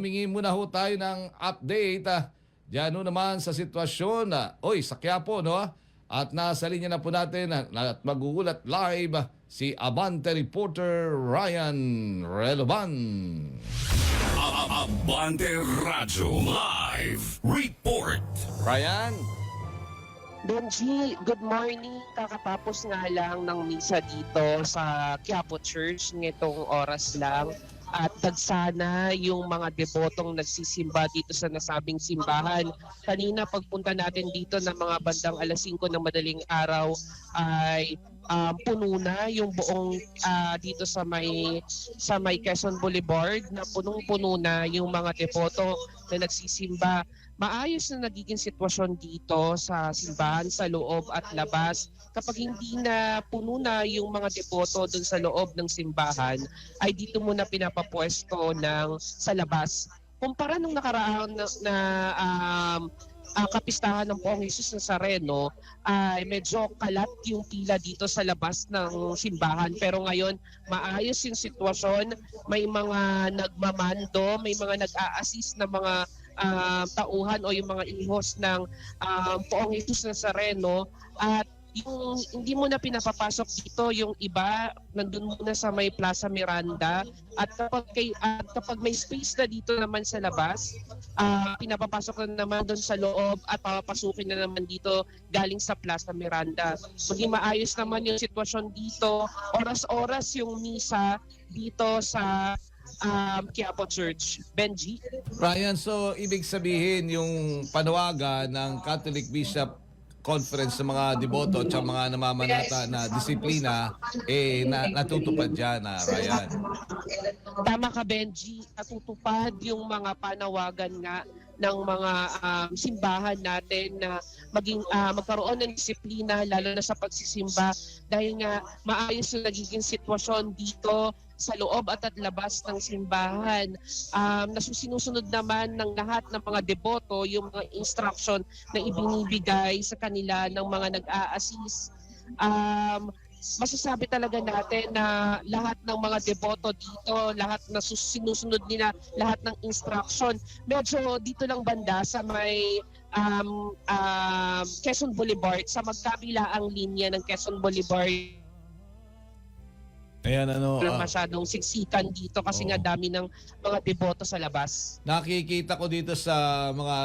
humingi muna ho tayo ng update. Diyan ho naman sa sitwasyon sa Quiapo, no? At nasa linya na po natin at magugulat live si Abante reporter Ryan Reloban. Abante Radyo Live Report. Ryan? Benji, good morning. Kakatapos nga lang ng misa dito sa Quiapo Church nitong oras lang. At dagsana yung mga debotong nagsisimba dito sa nasabing simbahan. Kanina pagpunta natin dito ng mga bandang alas 5 ng madaling araw ay puno na yung buong dito sa may Quezon Boulevard na punong-puno na yung mga deboto na nagsisimba. Maayos na nagiging sitwasyon dito sa simbahan, sa loob at labas. Kapag hindi na puno na yung mga deboto doon sa loob ng simbahan, ay dito muna pinapapwesto sa labas. Kumpara nung nakaraan kapistahan ng Poong Jesus Nazareno, ay medyo kalat yung pila dito sa labas ng simbahan. Pero ngayon, maayos yung sitwasyon. May mga nagmamando, may mga nag-a-assist na mga tauhan o yung mga ihos ng Poong Jesus Nazareno. At yung hindi mo na pinapapasok dito, yung iba nandun muna sa may Plaza Miranda, at kapag may space na dito naman sa labas, pinapapasok na naman doon sa loob at papapasukin na naman dito galing sa Plaza Miranda. Maging maayos naman yung sitwasyon dito, oras-oras yung misa dito sa Quiapo Church. Benji? Ryan, so ibig sabihin yung panawagan ng Catholic Bishop Conference sa mga deboto at sa mga namamanata na disiplina natutupad dyan, Ryan. Tama ka, Benji. Natutupad yung mga panawagan nga ng mga simbahan natin na magkaroon ng disiplina lalo na sa pagsisimba, dahil nga maayos yung nagiging sitwasyon dito sa loob at labas ng simbahan. Nasusinusunod naman ng lahat ng mga deboto yung mga instruction na ibinibigay sa kanila ng mga nag-a-assist. Masasabi talaga natin na lahat ng mga deboto dito, lahat na sinusunod nila, lahat ng instruction. Medyo dito lang banda sa may Quezon Boulevard, sa magkabilaang linya ng Quezon Boulevard. Ayan, Masyadong siksikan dito kasi nga dami ng mga deboto sa labas. Nakikita ko dito sa mga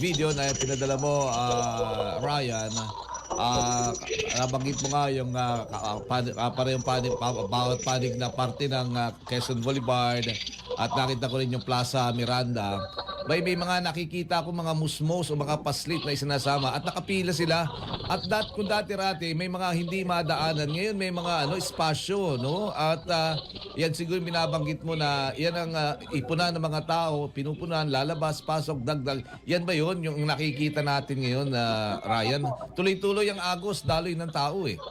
video na pinadala mo, Ryan, nabanggit mo nga yung parehong bawat panig na parte ng Quezon Boulevard, at nakita ko rin yung Plaza Miranda. May mga nakikita ko mga musmos o mga paslit na isinasama at nakapila sila. At kung dati-rati may mga hindi madaanan, ngayon may mga espasyo, no? At yan siguro binabanggit mo na yan ang ipunan ng mga tao, pinupunan, lalabas, pasok, dagdag. Yan ba yun yung nakikita natin ngayon, Ryan? Tuloy-tuloy ang agos, daloy ng tao eh.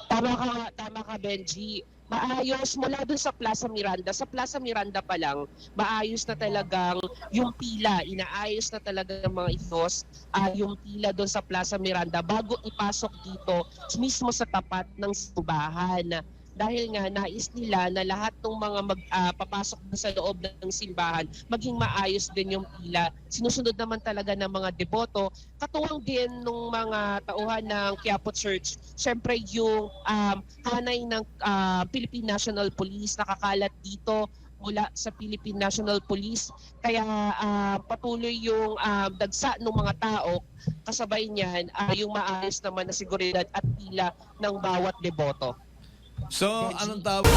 Tama ka, Benji. Maayos mula dun sa Plaza Miranda. Sa Plaza Miranda pa lang, maayos na talagang yung pila. Inaayos na talaga ng mga ihos yung pila dun sa Plaza Miranda bago ipasok dito mismo sa tapat ng simbahan. Dahil nga nais nila na lahat ng mga papasok sa loob ng simbahan maging maayos din yung pila. Sinusunod naman talaga ng mga deboto. Katuwang din ng mga tauhan ng Quiapo Church, syempre yung hanay ng Philippine National Police nakakalat dito mula sa Philippine National Police. Kaya patuloy yung dagsa ng mga tao, kasabay niyan yung maayos naman na seguridad at pila ng bawat deboto. So, anong tawag?